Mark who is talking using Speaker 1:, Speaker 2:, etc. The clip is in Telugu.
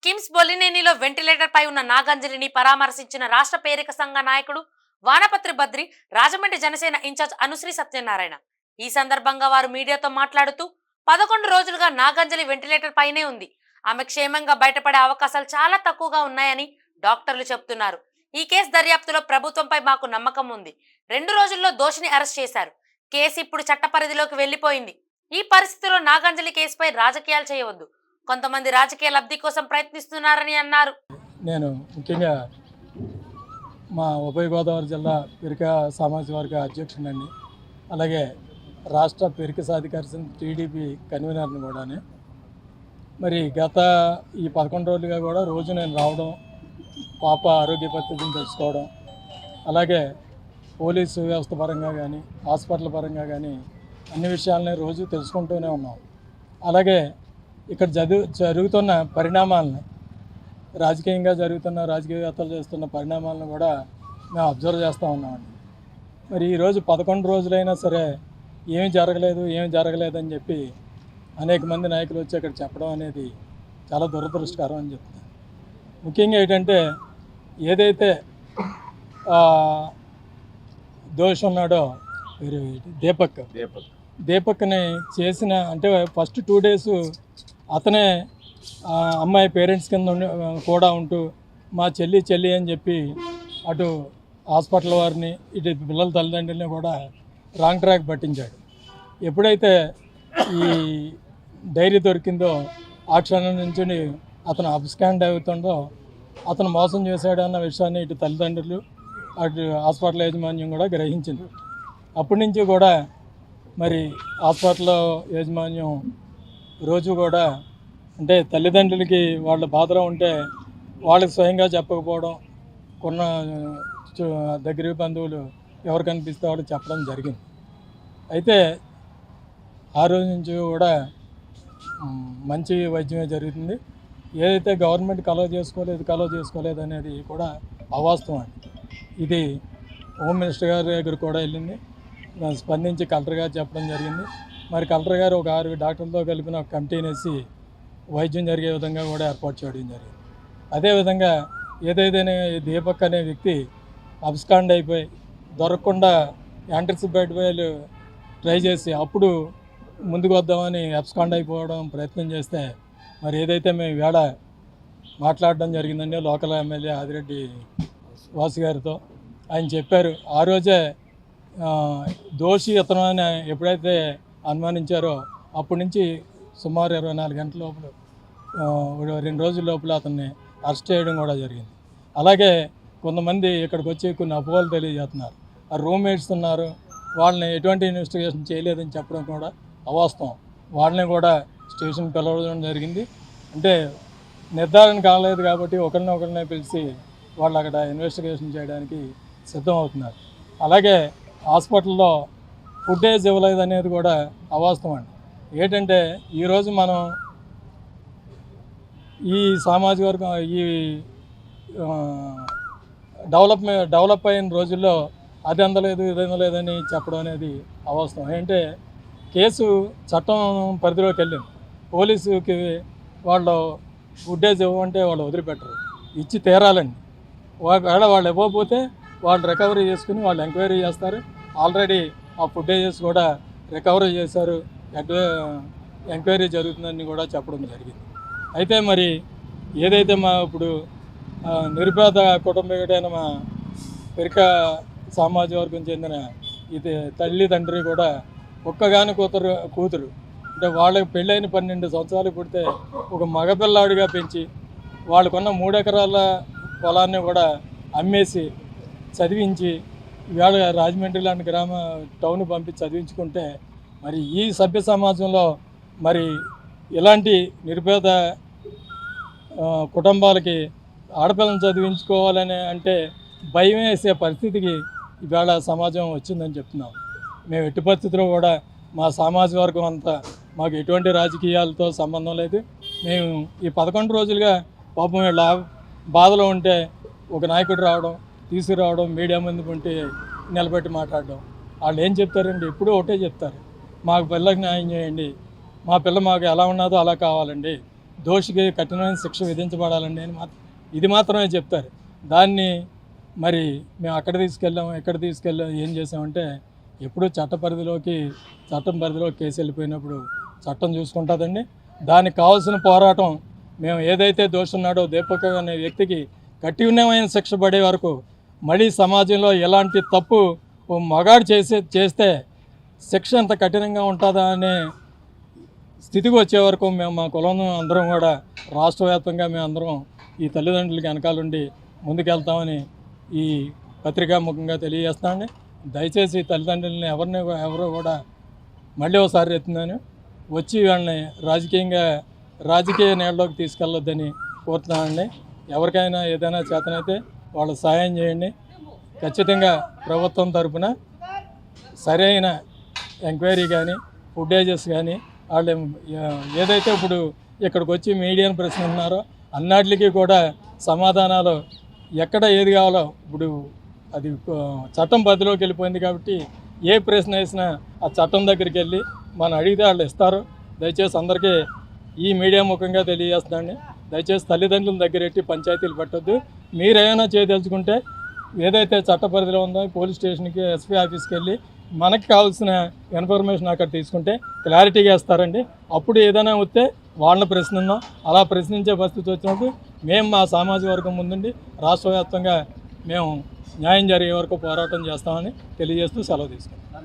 Speaker 1: కిమ్స్ బొలినేనిలో వెంటిలేటర్ పై ఉన్న నాగంజలిని పరామర్శించిన రాష్ట్ర పేరిక సంఘ నాయకుడు వానపత్రి బద్రి, రాజమండ్రి జనసేన ఇన్ఛార్జ్ అనుశ్రీ సత్యనారాయణ. ఈ సందర్భంగా వారు మీడియాతో మాట్లాడుతూ 11 రోజులుగా నాగంజలి వెంటిలేటర్ పైనే ఉంది. ఆమె క్షేమంగా బయటపడే అవకాశాలు చాలా తక్కువగా ఉన్నాయని డాక్టర్లు చెబుతున్నారు. ఈ కేసు దర్యాప్తులో ప్రభుత్వంపై మాకు నమ్మకం ఉంది. 2 రోజుల్లో దోషిని అరెస్ట్ చేశారు. కేసు ఇప్పుడు చట్ట పరిధిలోకి వెళ్లిపోయింది. ఈ పరిస్థితిలో నాగంజలి కేసుపై రాజకీయాలు చేయవద్దు. కొంతమంది రాజకీయ లబ్ధి కోసం ప్రయత్నిస్తున్నారని అన్నారు.
Speaker 2: నేను ముఖ్యంగా మా ఉభయ గోదావరి జిల్లా పెరిక సామాజిక వర్గ అధ్యక్షుడిని, అలాగే రాష్ట్ర పెరిక సాధికార సంఘ్ టీడీపీ కన్వీనర్ని కూడా. మరి గత ఈ 11 రోజులుగా కూడా రోజు నేను రావడం, పాప ఆరోగ్య పరిస్థితిని తెలుసుకోవడం, అలాగే పోలీసు వ్యవస్థ పరంగా కానీ హాస్పిటల్ పరంగా కానీ అన్ని విషయాలని రోజు తెలుసుకుంటూనే ఉన్నాం. అలాగే ఇక్కడ జరుగుతున్న పరిణామాలను, రాజకీయంగా జరుగుతున్న రాజకీయవేత్తలు చేస్తున్న పరిణామాలను కూడా మేము అబ్జర్వ్ చేస్తూ ఉన్నామండి. మరి ఈరోజు 11 రోజులైనా సరే ఏమి జరగలేదని చెప్పి అనేక మంది నాయకులు వచ్చి అక్కడ చెప్పడం అనేది చాలా దురదృష్టకరం అని చెప్తున్నాను. ముఖ్యంగా ఏంటంటే ఏదైతే దోషి ఉన్నాడో దీపక్ని చేసిన, అంటే ఫస్ట్ 2 days అతనే అమ్మాయి పేరెంట్స్ కింద కూడా ఉంటూ మా చెల్లి అని చెప్పి అటు హాస్పిటల్ వారిని ఇటు పిల్లల తల్లిదండ్రులని కూడా రాంగ్ ట్రాక్ పట్టించాడు. ఎప్పుడైతే ఈ డైరీ దొరికిందో ఆ క్షణం నుంచి అతను అబ్స్కాండ్ అవుతుండో, అతను మోసం చేశాడు అన్న విషయాన్ని ఇటు తల్లిదండ్రులు అటు హాస్పిటల్ యాజమాన్యం కూడా గ్రహించింది. అప్పటి నుంచి కూడా మరి హాస్పిటల్ యాజమాన్యం రోజు కూడా, అంటే తల్లిదండ్రులకి వాళ్ళ బాధలో ఉంటే వాళ్ళకి స్వయంగా చెప్పకపోవడం, కొన్న దగ్గర బంధువులు ఎవరు కనిపిస్తే వాళ్ళు చెప్పడం జరిగింది. అయితే ఆ రోజు నుంచి కూడా మంచి వైద్యమే జరుగుతుంది. ఏదైతే గవర్నమెంట్ కలవ చేసుకోలేదు అనేది కూడా అవాస్తవం అండి. ఇది హోమ్ మినిస్టర్ గారి దగ్గర కూడా వెళ్ళింది, స్పందించి కలెక్టర్ గారు చెప్పడం జరిగింది. మరి కలెక్టర్ గారు ఒక 6 డాక్టర్లతో కలిపిన ఒక కమిటీని వేసి వైద్యం జరిగే విధంగా కూడా ఏర్పాటు చేయడం జరిగింది. అదేవిధంగా ఏదైతే దీపక్ అనే వ్యక్తి అబ్స్కాండ్ అయిపోయి దొరకకుండా యాంటిసిపేట్ ట్రై చేసి అప్పుడు ముందుకు వద్దామని అబ్స్కాండ్ అయిపోవడం ప్రయత్నం చేస్తే, మరి ఏదైతే మేము వేళ మాట్లాడడం జరిగిందండి లోకల్ ఎమ్మెల్యే ఆదిరెడ్డి వాసు గారితో, ఆయన చెప్పారు ఆ రోజే దోషి ఇతను అని ఎప్పుడైతే అనుమానించారో అప్పటి నుంచి సుమారు 24 గంటల లోపల 2 రోజుల లోపల అతన్ని అరెస్ట్ చేయడం కూడా జరిగింది. అలాగే కొంతమంది ఇక్కడికి వచ్చి కొన్ని అపోహలు తెలియజేస్తున్నారు. ఆ రూమ్మేట్స్ ఉన్నారు, వాళ్ళని ఎటువంటి ఇన్వెస్టిగేషన్ చేయలేదని చెప్పడం కూడా అవాస్తవం. వాళ్ళని కూడా స్టేషన్ పిలవడం జరిగింది. అంటే నిర్ధారణ కాలేదు కాబట్టి ఒకరినే పిలిచి వాళ్ళు అక్కడ ఇన్వెస్టిగేషన్ చేయడానికి సిద్ధం అవుతున్నారు. అలాగే హాస్పిటల్లో ఫుటేజ్ ఇవ్వలేదు అనేది కూడా అవాస్తవం అండి. ఏంటంటే ఈరోజు మనం ఈ సామాజిక వర్గం ఈ డెవలప్ అయిన రోజుల్లో అది అందలేదు ఇది అందలేదని చెప్పడం అనేది అవాస్తవం. ఏంటంటే కేసు చట్టం పరిధిలోకి వెళ్ళింది. పోలీసుకి వాళ్ళు ఫుటేజ్ ఇవ్వమంటే వాళ్ళు వదిలిపెట్టరు, ఇచ్చి తీరాలండి. ఒకవేళ వాళ్ళు ఇవ్వకపోతే వాళ్ళు రికవరీ చేసుకుని వాళ్ళు ఎంక్వైరీ చేస్తారు. ఆల్రెడీ ఆ ఫుటేజెస్ కూడా రికవరీ చేశారు, ఎంక్వైరీ జరుగుతుందని కూడా చెప్పడం జరిగింది. అయితే మరి ఏదైతే మా ఇప్పుడు నిరుపేద కుటుంబీకుడైన మా పెరిక సామాజిక వర్గం చెందిన ఇది తండ్రి కూడా ఒక్కగాని కూతురు అంటే వాళ్ళకి పెళ్ళైన 12 సంవత్సరాలు పుడితే ఒక మగపిల్లాడిగా పెంచి వాళ్ళకున్న 3 ఎకరాల పొలాన్ని కూడా అమ్మేసి చదివించి ఇవాళ రాజమండ్రి లాంటి టౌన్ పంపించి చదివించుకుంటే, మరి ఈ సభ్య సమాజంలో మరి ఇలాంటి నిరుపేద కుటుంబాలకి ఆడపిల్లని చదివించుకోవాలని అంటే భయం వేసే పరిస్థితికి ఇవాళ సమాజం వచ్చిందని చెప్తున్నాం. మేము ఎట్టి పరిస్థితుల్లో కూడా మా సామాజిక వర్గం అంతా మాకు ఎటువంటి రాజకీయాలతో సంబంధం లేదు. మేము ఈ 11 రోజులుగా పాపం వీళ్ళ బాధలో ఉంటే ఒక నాయకుడు రావడం, తీసుకురావడం, మీడియా ముందు ఉంటే నిలబెట్టి మాట్లాడడం. వాళ్ళు ఏం చెప్తారండి? ఎప్పుడూ ఒకటే చెప్తారు, మాకు పిల్లకి న్యాయం చేయండి, మా పిల్ల మాకు ఎలా ఉన్నదో అలా కావాలండి, దోషికి కఠినమైన శిక్ష విధించబడాలండి అని ఇది మాత్రమే చెప్తారు. దాన్ని మరి మేము అక్కడ తీసుకెళ్ళాం ఎక్కడ తీసుకెళ్ళాం ఏం చేసామంటే ఎప్పుడు చట్టం పరిధిలోకి కేసు వెళ్ళిపోయినప్పుడు చట్టం చూసుకుంటుందండి. దానికి కావాల్సిన పోరాటం మేము ఏదైతే దోషి ఉన్నాడో దీపక్ అనే వ్యక్తికి కఠినమైన శిక్ష పడే వరకు మళ్ళీ సమాజంలో ఎలాంటి తప్పు ఓ మగాడు చేస్తే శిక్ష ఎంత కఠినంగా ఉంటుందా అనే స్థితికి వచ్చే వరకు మేము మా కులం అందరం కూడా రాష్ట్ర వ్యాప్తంగా మేము అందరం ఈ తల్లిదండ్రులకి వెనకాలండి ముందుకెళ్తామని ఈ పత్రికాముఖంగా తెలియజేస్తామండి. దయచేసి తల్లిదండ్రులని ఎవరు కూడా మళ్ళీ ఒకసారి ఎత్తుందని వచ్చి వాళ్ళని రాజకీయ నేలలోకి తీసుకెళ్ళొద్దని కోరుతున్నానండి. ఎవరికైనా ఏదైనా చేతనైతే వాళ్ళు సహాయం చేయండి. ఖచ్చితంగా ప్రభుత్వం తరఫున సరైన ఎంక్వైరీ కానీ ఫుటేజెస్ కానీ వాళ్ళు ఏదైతే ఇప్పుడు ఇక్కడికి వచ్చి మీడియాను ప్రశ్నిస్తున్నారో అన్నిటికీ కూడా సమాధానాలు ఎక్కడ ఏది కావాలో ఇప్పుడు అది చట్టం పరిధిలోకి వెళ్ళిపోయింది కాబట్టి ఏ ప్రశ్న వేసినా ఆ చట్టం దగ్గరికి వెళ్ళి మనం అడిగితే వాళ్ళు ఇస్తారు. దయచేసి అందరికీ ఈ మీడియా ముఖంగా తెలియజేస్తున్నాండి. దయచేసి తల్లిదండ్రుల దగ్గర ఎట్టి పంచాయతీలు పెట్టొద్దు. మీరేమైనా చేయదలుచుకుంటే ఏదైతే చట్ట పరిధిలో ఉందో పోలీస్ స్టేషన్కి ఎస్పీ ఆఫీస్కి వెళ్ళి మనకి కావాల్సిన ఇన్ఫర్మేషన్ అక్కడ తీసుకుంటే క్లారిటీగా ఇస్తారండి. అప్పుడు ఏదైనా వస్తే వాళ్ళని ప్రశ్నిద్దాం. అలా ప్రశ్నించే పరిస్థితి వచ్చినప్పుడు మేము మా సామాజిక వర్గం ముందుండి రాష్ట్ర వ్యాప్తంగా మేము న్యాయం జరిగే వరకు పోరాటం చేస్తామని తెలియజేస్తూ సెలవు తీసుకుంటాం.